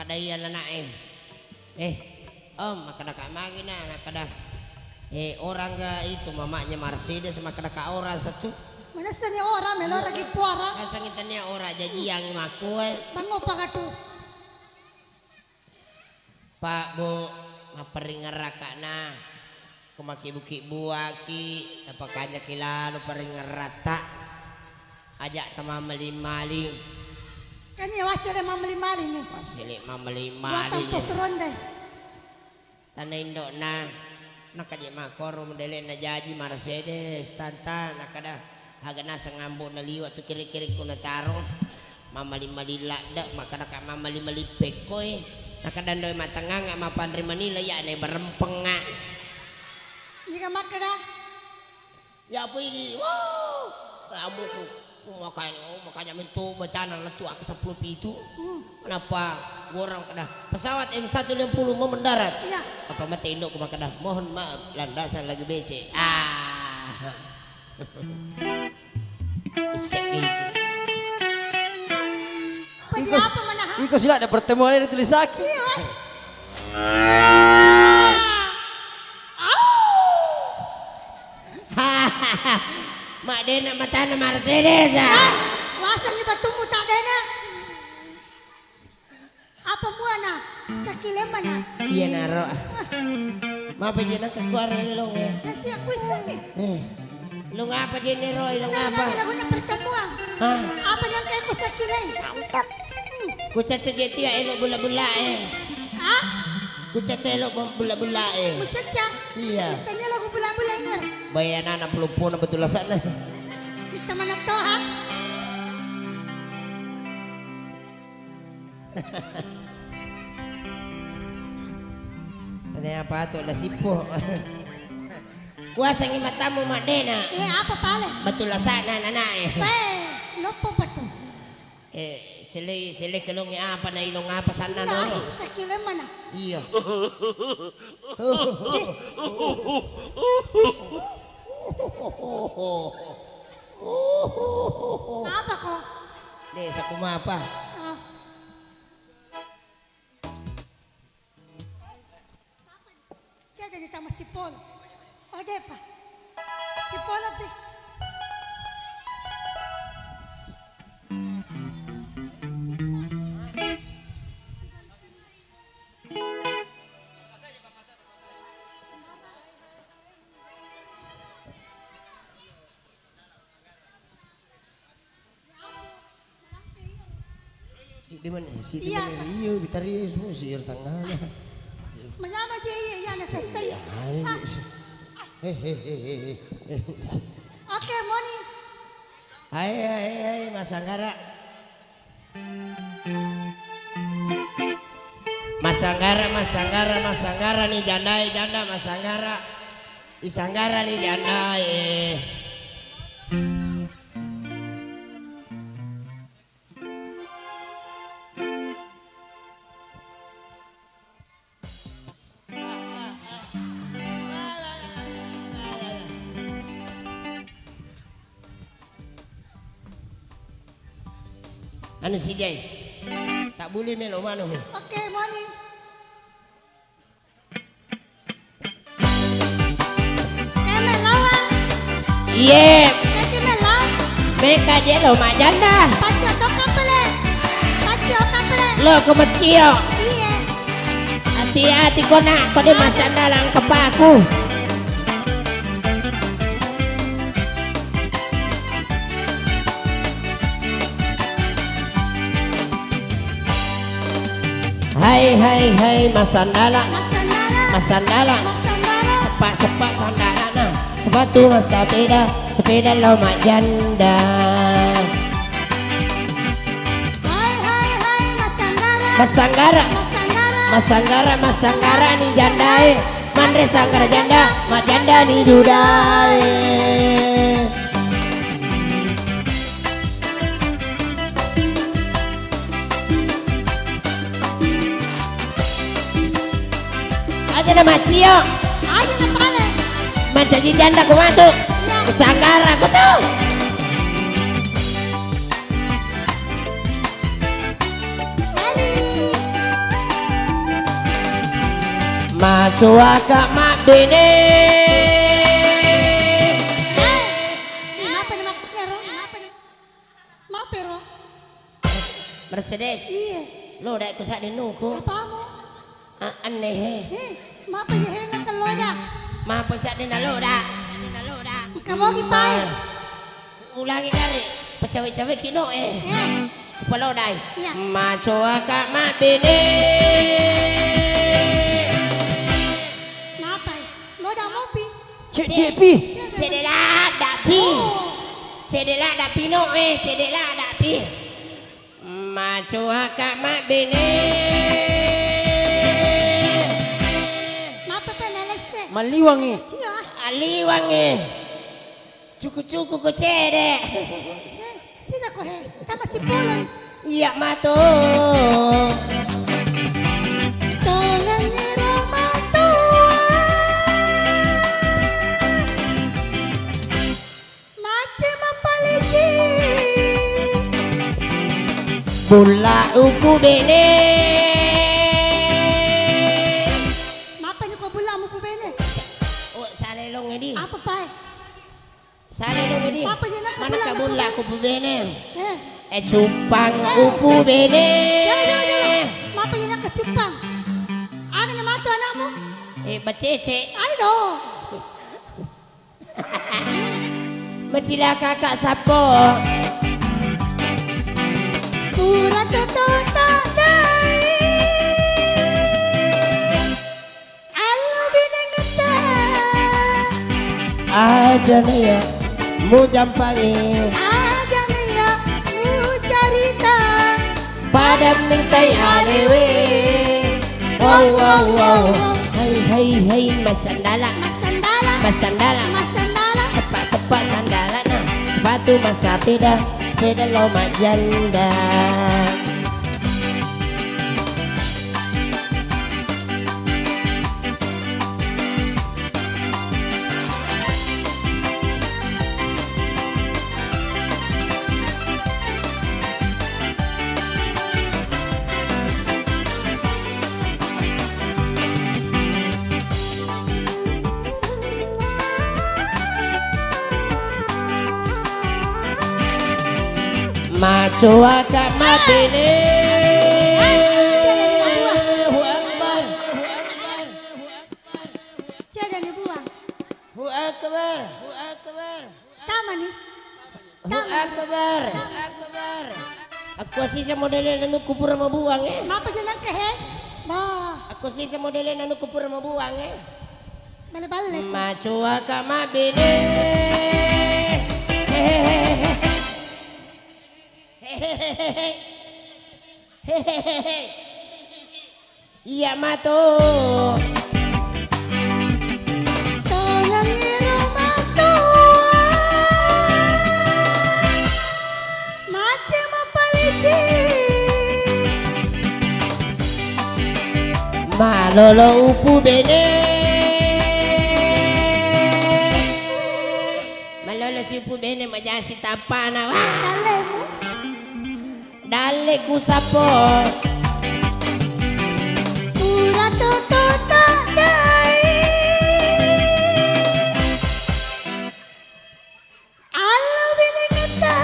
makadayan na om makada kamagi na nakada orang ga itu mamanya Mercedes makada orang satu mana sani orang melo lagi puara kasangitannya orang jadi yang maku bango pagatu Pak Bu maperingar rakana kumaki buki buaki apakahnya kilalo peringar rata ajak tema maling-maling kan ya wasir maling-maling nih wasili maling-maling buatan posronde tanah indok nakaje makor modele na jaji Mercedes tanta nakada haga nasa ngambo na liwat tu kiri-kiri ko na taro mamali-malila da makada ka mamali-mali pekoy nakada ndoy matanga nga mapandri Manila ya ne berempeng nga jika makada ya apa ini wow kamu makanya mintu bacaan letu aku 10 itu kenapa gorang kada pesawat M160 mau mendarat iya apa mati indok kada mohon maaf landasan lagi BC pergi apa mana Iko sila ada pertemuan yang ditulis lagi. Mak Dena matana Mercedes wasang ni batumu tak dena apa muana sakile mana iya naro apa jena keluar ilong ya nasi aku isani ilong apa jena ro ilong apa lagu na pertemuan apa yang kayak ku sakile ku caca jeti ya elok bula-bula ku caca elok bula-bula mucaca iya tanya lagu bula-bula ingat bayana 60 betul sana kita mana to ha tanya apa tuh ada sipo kuasa ngi matamu Mak Dena apa pale betul sana nana lopo patu sile kelong apa na ilong apa sana no sakile mana iya apa kok desa kumapa Jaga di tamas si Polo. O depa. Si Polo pi. si di mana iyo bitari semua sihir tangan Menyama je iya na saya. Oke, morning. Hai Mas Anggara. Mas Anggara nih janda Mas Anggara. Isanggara nih janda Anu si Jay, tak boleh melo mana ni? Oke, morning. Melawan. Iya. Nanti melawan. Beka je lo mak janda. Pacio toka pele. Lo kemecio. Iya. Hati-hati kau nak kau di masa dalam kepaku. Hai Mas Sandala sepak sandalana sepatu mas sepeda lo mak janda Mas Sanggara nih jandai Mandre Sanggara janda mak janda nih dudai aja nama Cio Ayo na pale. menjadi janda ku masuk Sanggara ku tuh Macuaka mak bini. Kenapa nih mak pero? Kenapa nih? Mak pero? Mercedes. Iya. Lo dah ikut sak dinuku. Apa mo? Aneh. Mak pajahengan ka loda. Mapa sak din lo dah. Kamu gipay. Ulangi kali. Pecawe-cawe kino Palo dai. Iya. Macuaka mak bini. Kenapa? Loda mo pi. Cik dia pi. Cedela dapi. Cedela dapi no cedela dapi. Macuaka mak bini. Mapa penelese. Maliwangi. Iya. Aliwangi. Cuku-cuku ko cede. Sina ko he. Tama si Poloy. Iya mato. Tangan ni Romatua. Mace mapaligi. Bula uku bini. Mapa ni ko bula mo po bene. Oh, salelong edi. Apa pa? Salelong edi. Apa yan ang Mana ka bula ko po bini? Eh. Cupang uku bini. Jangan. Mapa yan ang kacupang. Ano na mato anak mo? Bacece. Ay do. Macila kakak sapo. Pura totota dai. Alo binengeta. Aja nih ya. Mu jampangi. Aja niya mu carita. Pada mintai alewe. Wow wow wow. Hai masandala. Sandala. Masandala. Sandala. Sepak sandala nah. Sepatu mas sepeda. Sepeda lo majanda. Macuaka mabini. Hu akbar. Tiada ni buang. Hu akbar. Hu akbar. Tama ni. Hu akbar. Aku sih sa modelnya nanu kupur mabuang Mapa dyan ang kahe? Ba. Aku sih sa modelnya nanu kupur mabuang Bale-bale. Macuaka mabini. Iya mato. Tangan ni Romatua. Mace mapaligi. Malolo upu bene. Malolo si upu bene majasi tapana. Dale mo. Dale ku sapo. Pura totota dai. Alo binengeta.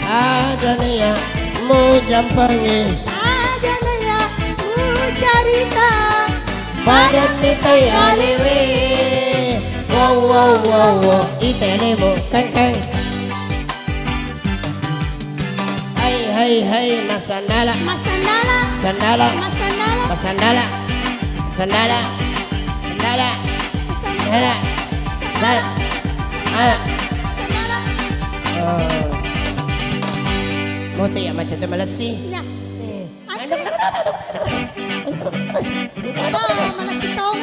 Aja nih ya mu jampangi. Aja niya mu carita. Pada mitai alewe. Wow wow wow wow. Itelemo kang. Hai masandala. Masandala. Sandala. Masandala. Masandala. Sandala. Sandala. Sandala. Sandala. Mau tuh ya macam tu malasi. Ya. Ano, malakitong.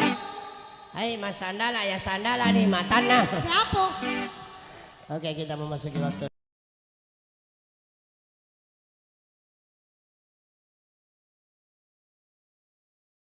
Hai mas sandala ya sandala nih matana. Siapa? Oke kita memasuki waktu.